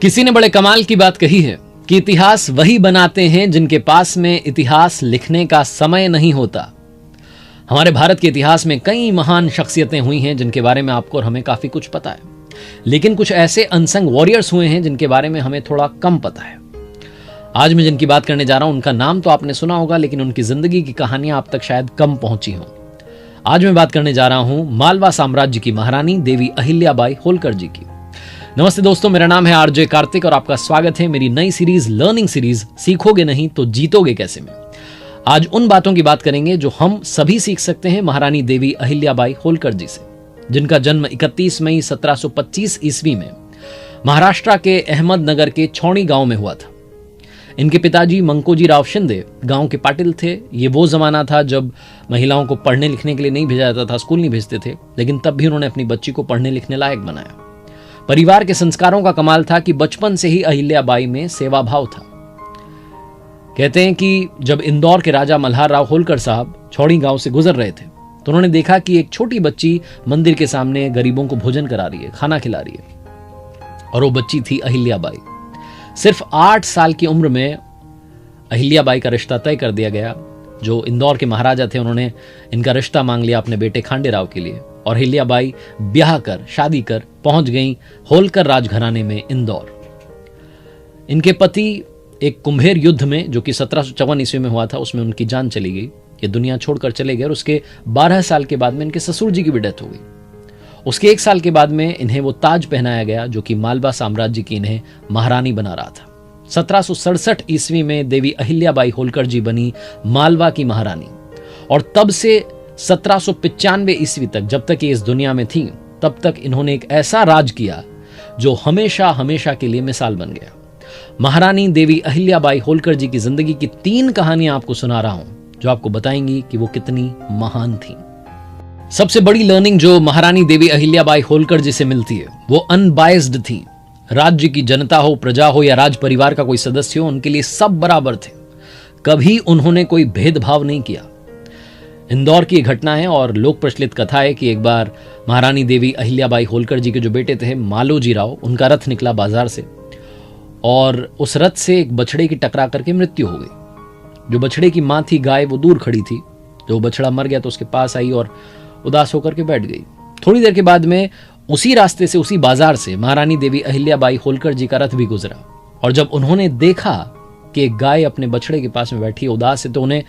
किसी ने बड़े कमाल की बात कही है कि इतिहास वही बनाते हैं जिनके पास में इतिहास लिखने का समय नहीं होता। हमारे भारत के इतिहास में कई महान शख्सियतें हुई हैं जिनके बारे में आपको और हमें काफी कुछ पता है, लेकिन कुछ ऐसे अनसंग वॉरियर्स हुए हैं जिनके बारे में हमें थोड़ा कम पता है। आज मैं जिनकी बात करने जा रहा हूं उनका नाम तो आपने सुना होगा, लेकिन उनकी जिंदगी की कहानियां आप तक शायद कम पहुंची हों। आज मैं बात करने जा रहा हूं मालवा साम्राज्य की महारानी देवी अहिल्याबाई होलकर जी की। नमस्ते दोस्तों, मेरा नाम है आरजे कार्तिक और आपका स्वागत है मेरी नई सीरीज लर्निंग सीरीज सीखोगे नहीं तो जीतोगे कैसे में। आज उन बातों की बात करेंगे जो हम सभी सीख सकते हैं महारानी देवी अहिल्याबाई होलकर जी से, जिनका जन्म 31 मई 1725 ईस्वी में महाराष्ट्र के अहमदनगर के छौणी गांव में हुआ था। इनके पिताजी मंकोजी राव शिंदे गांव के पाटिल थे। ये वो जमाना था जब महिलाओं को पढ़ने लिखने के लिए नहीं भेजा जाता था, स्कूल नहीं भेजते थे, लेकिन तब भी उन्होंने अपनी बच्ची को पढ़ने लिखने लायक बनाया। परिवार के संस्कारों का कमाल था कि बचपन से ही अहिल्याबाई में सेवा भाव था। कहते हैं कि जब इंदौर के राजा मल्हार राव होलकर साहब छौड़ी गांव से गुजर रहे थे तो उन्होंने देखा कि एक छोटी बच्ची मंदिर के सामने गरीबों को भोजन करा रही है, खाना खिला रही है, और वो बच्ची थी अहिल्याबाई। सिर्फ 8 साल की उम्र में अहिल्याबाई का रिश्ता तय कर दिया गया। जो इंदौर के महाराजा थे उन्होंने इनका रिश्ता मांग लिया अपने बेटे खांडेराव के लिए, और अहिल्याबाई ब्याह कर शादी कर पहुंच गईं होलकर राजघराने में इंदौर। इनके पति एक कुंभेर युद्ध में, जो कि 1754 ईस्वी में हुआ था, उसमें उनकी जान चली गई। ये दुनिया छोड़कर चले गए और उसके 12 साल के बाद में इनके ससुर जी की भी डेथ हो गई। उसके 1 साल के बाद में इन्हें वो ताज पहनाया गया जो कि मालवा साम्राज्य की इन्हें महारानी बना रहा था। 1767 ईस्वी में देवी अहिल्याबाई होलकर जी बनी मालवा की महारानी, और तब से 1795 ईस्वी तक, जब तक ये इस दुनिया में थी, तब तक इन्होंने एक ऐसा राज किया जो हमेशा हमेशा के लिए मिसाल बन गया। महारानी देवी अहिल्याबाई होलकर जी की जिंदगी की 3 कहानियां आपको सुना रहा हूं जो आपको बताएंगी कि वो कितनी महान थी। सबसे बड़ी लर्निंग जो महारानी देवी अहिल्याबाई होलकर जी से मिलती है वो अनबायस्ड थी। राज्य की जनता हो, प्रजा हो या राज परिवार का कोई सदस्य हो, उनके लिए सब बराबर थे। कभी उन्होंने कोई भेदभाव नहीं किया। इंदौर की घटना है और लोक प्रचलित कथा है कि एक बार महारानी देवी अहिल्याबाई होलकर जी के जो बेटे थे मालोजी राव, उनका रथ निकला बाजार से और उस रथ से एक बछड़े की टकरा करके मृत्यु हो गई। जो बछड़े की मां थी गाय, वो दूर खड़ी थी। जो बछड़ा मर गया तो उसके पास आई और उदास होकर के बैठ गई। थोड़ी देर के बाद में उसी रास्ते से, उसी बाजार से महारानी देवी अहिल्याबाई होलकर जी का रथ भी गुजरा, और जब उन्होंने देखा कि एक गाय अपने बछड़े के पास में बैठी उदास है, तो उन्हें